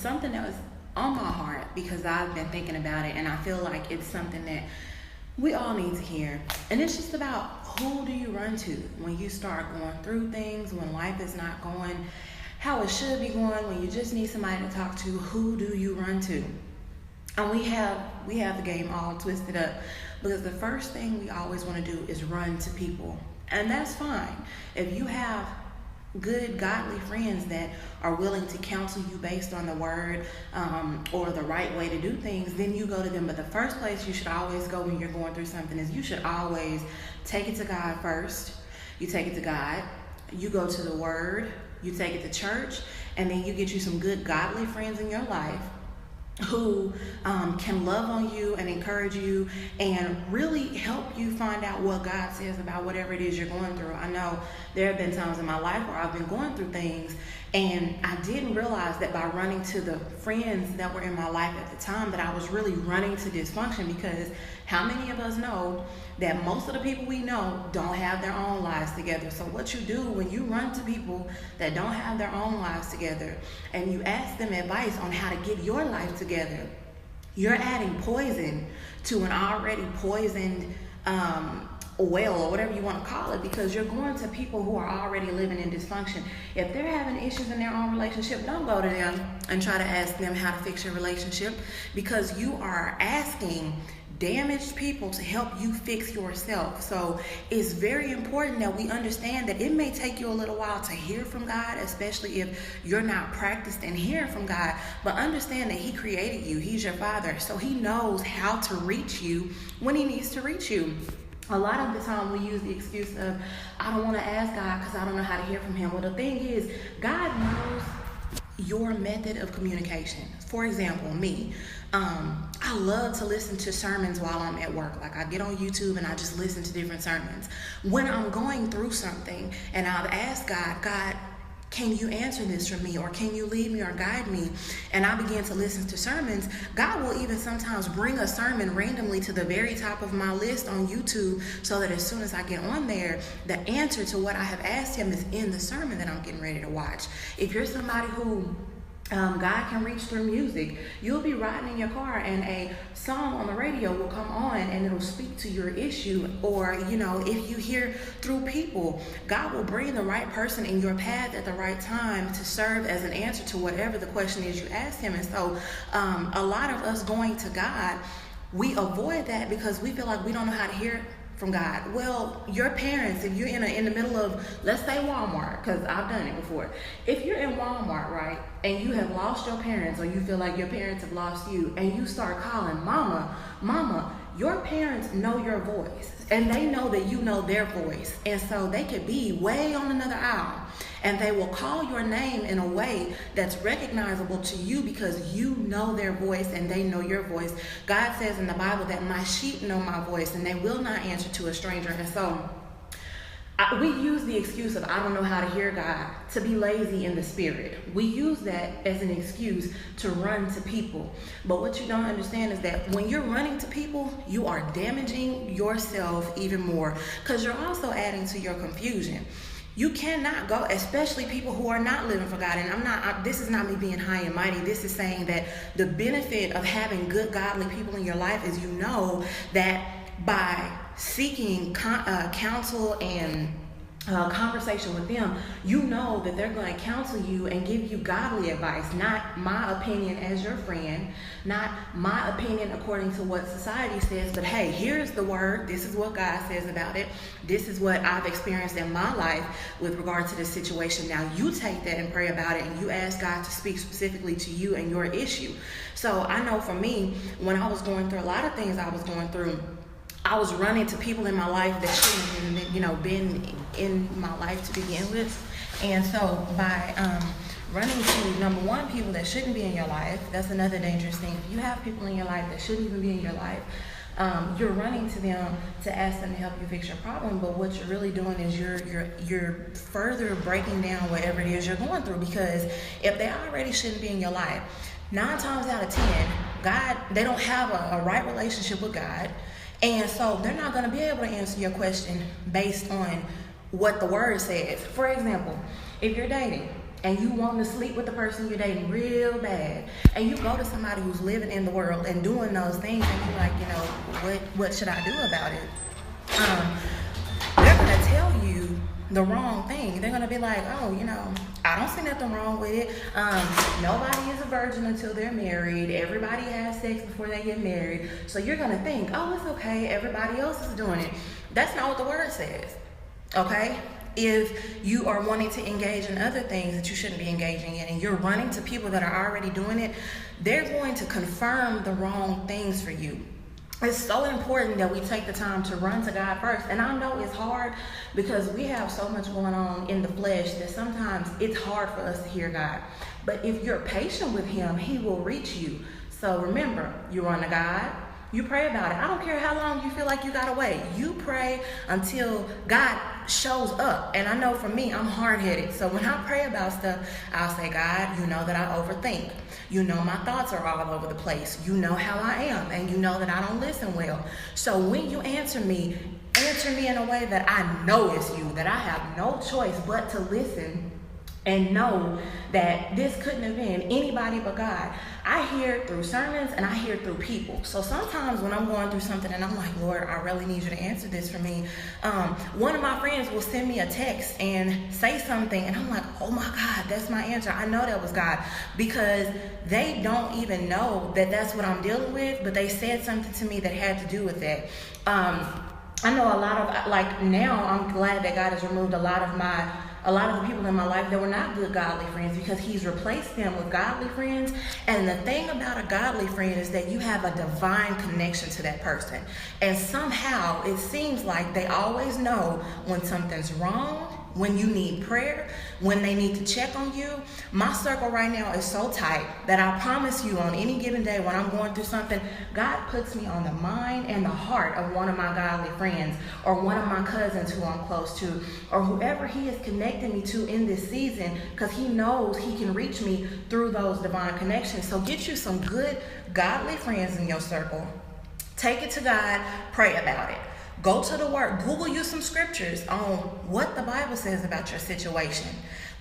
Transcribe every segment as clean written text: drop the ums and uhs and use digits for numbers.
something that was on my heart because I've been thinking about it, and I feel like it's something that we all need to hear. And it's just about, who do you run to when you start going through things, when life is not going how it should be going, when you just need somebody to talk to? Who do you run to? And we have the game all twisted up, because the first thing we always want to do is run to people. And that's fine. If you have good, godly friends that are willing to counsel you based on the word, or the right way to do things, then you go to them. But the first place you should always go when you're going through something is, you should always take it to God first. You take it to God, you go to the word, you take it to church, and then you get you some good, godly friends in your life who can love on you and encourage you and really help you find out what God says about whatever it is you're going through. I know there have been times in my life where I've been going through things, and I didn't realize that by running to the friends that were in my life at the time, that I was really running to dysfunction. Because how many of us know that most of the people we know don't have their own lives together? So what you do when you run to people that don't have their own lives together, and you ask them advice on how to get your life together, you're adding poison to an already poisoned oil, or whatever you want to call it, because you're going to people who are already living in dysfunction. If they're having issues in their own relationship, don't go to them and try to ask them how to fix your relationship, because you are asking damaged people to help you fix yourself. So it's very important that we understand that it may take you a little while to hear from God, especially if you're not practiced in hearing from God. But understand that He created you. He's your Father. So He knows how to reach you when He needs to reach you. A lot of the time we use the excuse of, I don't want to ask God because I don't know how to hear from Him. Well, the thing is, God knows your method of communication. For example, me, I love to listen to sermons while I'm at work. Like, I get on YouTube and I just listen to different sermons. When I'm going through something and I've asked God, can you answer this for me, or can you lead me or guide me? And I begin to listen to sermons. God will even sometimes bring a sermon randomly to the very top of my list on YouTube, so that as soon as I get on there, the answer to what I have asked Him is in the sermon that I'm getting ready to watch. If you're somebody who God can reach through music, you'll be riding in your car and a song on the radio will come on and it'll speak to your issue. Or, if you hear through people, God will bring the right person in your path at the right time to serve as an answer to whatever the question is you asked Him. And so a lot of us going to God, we avoid that because we feel like we don't know how to hear from God. Well, your parents, if you're in the middle of, let's say Walmart, because I've done it before. If you're in Walmart, right, and you have lost your parents, or you feel like your parents have lost you, and you start calling mama, your parents know your voice, and they know that you know their voice. And so they could be way on another aisle, and they will call your name in a way that's recognizable to you because you know their voice and they know your voice. God says in the Bible that my sheep know my voice and they will not answer to a stranger. And so we use the excuse of, I don't know how to hear God, to be lazy in the spirit. We use that as an excuse to run to people. But what you don't understand is that when you're running to people, you are damaging yourself even more, because you're also adding to your confusion. You cannot go, especially people who are not living for God. And this is not me being high and mighty. This is saying that the benefit of having good, godly people in your life is that by seeking counsel and conversation with them, you know that they're going to counsel you and give you godly advice, not my opinion as your friend, not my opinion according to what society says, but hey, here's the word, this is what God says about it, this is what I've experienced in my life with regard to this situation. Now you take that and pray about it, and you ask God to speak specifically to you and your issue. So I know for me, when I was going through a lot of things I was going through, I was running to people in my life that shouldn't have been in my life to begin with. And so by running to, number one, people that shouldn't be in your life, that's another dangerous thing. If you have people in your life that shouldn't even be in your life, you're running to them to ask them to help you fix your problem. But what you're really doing is you're further breaking down whatever it is you're going through. Because if they already shouldn't be in your life, 9 times out of 10, they don't have a right relationship with God. And so they're not going to be able to answer your question based on what the word says. For example, if you're dating and you want to sleep with the person you're dating real bad, and you go to somebody who's living in the world and doing those things, and you're like, what should I do about it? They're gonna tell you the wrong thing. They're gonna be like, I don't see nothing wrong with it. Nobody is a virgin until they're married. Everybody has sex before they get married. So you're gonna think, it's okay, everybody else is doing it. That's not what the word says, okay? If you are wanting to engage in other things that you shouldn't be engaging in, and you're running to people that are already doing it, they're going to confirm the wrong things for you. It's so important that we take the time to run to God first. And I know it's hard because we have so much going on in the flesh that sometimes it's hard for us to hear God. But if you're patient with him, he will reach you. So remember, you run to God, you pray about it. I don't care how long you feel like you gotta wait. You pray until God shows up. And I know for me, I'm hard-headed. So when I pray about stuff, I'll say, God, you know that I overthink. You know my thoughts are all over the place. You know how I am. And you know that I don't listen well. So when you answer me in a way that I know it's you, that I have no choice but to listen and know that this couldn't have been anybody but God. I hear it through sermons and I hear it through people. So sometimes when I'm going through something and I'm like, Lord, I really need you to answer this for me. One of my friends will send me a text and say something and I'm like, oh my God, that's my answer. I know that was God, because they don't even know that that's what I'm dealing with, but they said something to me that had to do with that. I know a lot of, now I'm glad that God has removed a lot of the people in my life that were not good godly friends, because he's replaced them with godly friends. And the thing about a godly friend is that you have a divine connection to that person. And somehow it seems like they always know when something's wrong, when you need prayer, when they need to check on you. My circle right now is so tight that I promise you on any given day when I'm going through something, God puts me on the mind and the heart of one of my godly friends, or one of my cousins who I'm close to, or whoever he is connecting me to in this season, because he knows he can reach me through those divine connections. So get you some good godly friends in your circle. Take it to God, pray about it. Go to the word, Google you some scriptures on what the Bible says about your situation.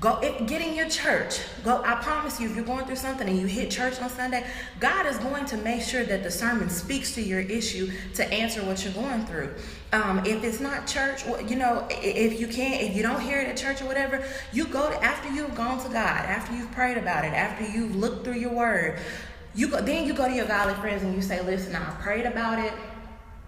Get in your church. I promise you, if you're going through something and you hit church on Sunday, God is going to make sure that the sermon speaks to your issue to answer what you're going through. If it's not church, if you don't hear it at church or whatever, after you've gone to God, after you've prayed about it, after you've looked through your word, then you go to your godly friends and you say, listen, I prayed about it.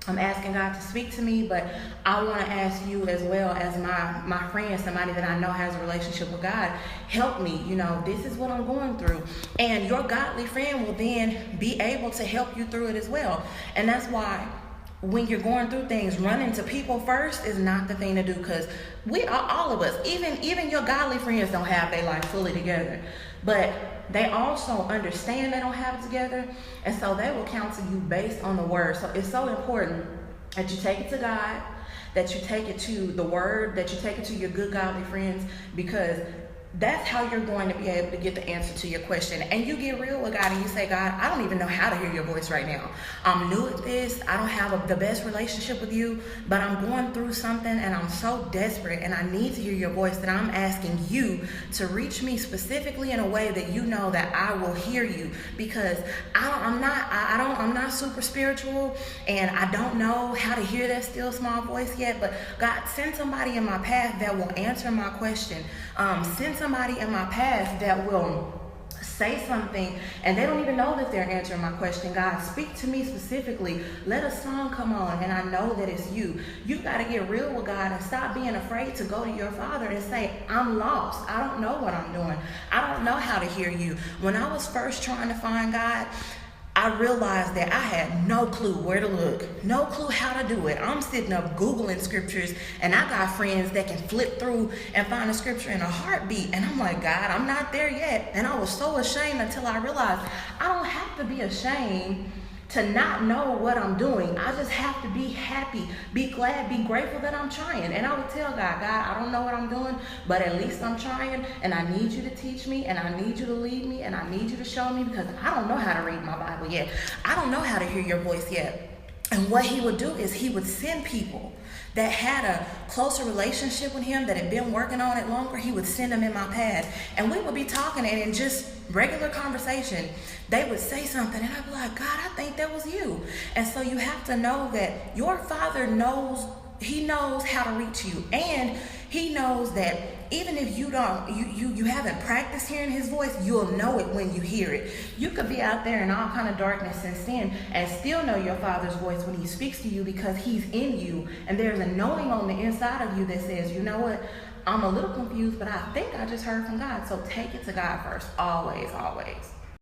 I'm asking God to speak to me, but I want to ask you as well as my friend, somebody that I know has a relationship with God, help me. This is what I'm going through. And your godly friend will then be able to help you through it as well. And that's why when you're going through things, running to people first is not the thing to do, because all of us, even your godly friends don't have their life fully together. But they also understand they don't have it together, and so they will counsel you based on the word. So it's so important that you take it to God, that you take it to the word, that you take it to your good godly friends, because that's how you're going to be able to get the answer to your question. And you get real with God and you say, God, I don't even know how to hear your voice right now. I'm new at this. I don't have the best relationship with you, but I'm going through something and I'm so desperate and I need to hear your voice that I'm asking you to reach me specifically in a way that you know that I will hear you, because I'm not super spiritual and I don't know how to hear that still small voice yet, but God, send somebody in my path that will answer my question. Send somebody in my path that will say something and they don't even know that they're answering my question. God, speak to me specifically. Let a song come on and I know that it's you. You got to get real with God and stop being afraid to go to your Father and say, I'm lost. I don't know what I'm doing. I don't know how to hear you. When I was first trying to find God, I realized that I had no clue where to look, no clue how to do it. I'm sitting up Googling scriptures and I got friends that can flip through and find a scripture in a heartbeat. And I'm like, God, I'm not there yet. And I was so ashamed until I realized I don't have to be ashamed to not know what I'm doing. I just have to be happy, be glad, be grateful that I'm trying. And I would tell God, I don't know what I'm doing, but at least I'm trying, and I need you to teach me, and I need you to lead me, and I need you to show me, because I don't know how to read my Bible yet. I don't know how to hear your voice yet. And what he would do is he would send people that had a closer relationship with him, that had been working on it longer, he would send them in my path. And we would be talking, and in just regular conversation, they would say something, and I'd be like, God, I think that was you. And so you have to know that your Father knows, he knows how to reach you. And he knows that even if you haven't practiced hearing his voice, you'll know it when you hear it. You could be out there in all kind of darkness and sin and still know your Father's voice when he speaks to you, because he's in you. And there's a knowing on the inside of you that says, you know what? I'm a little confused, but I think I just heard from God. So take it to God first. Always, always.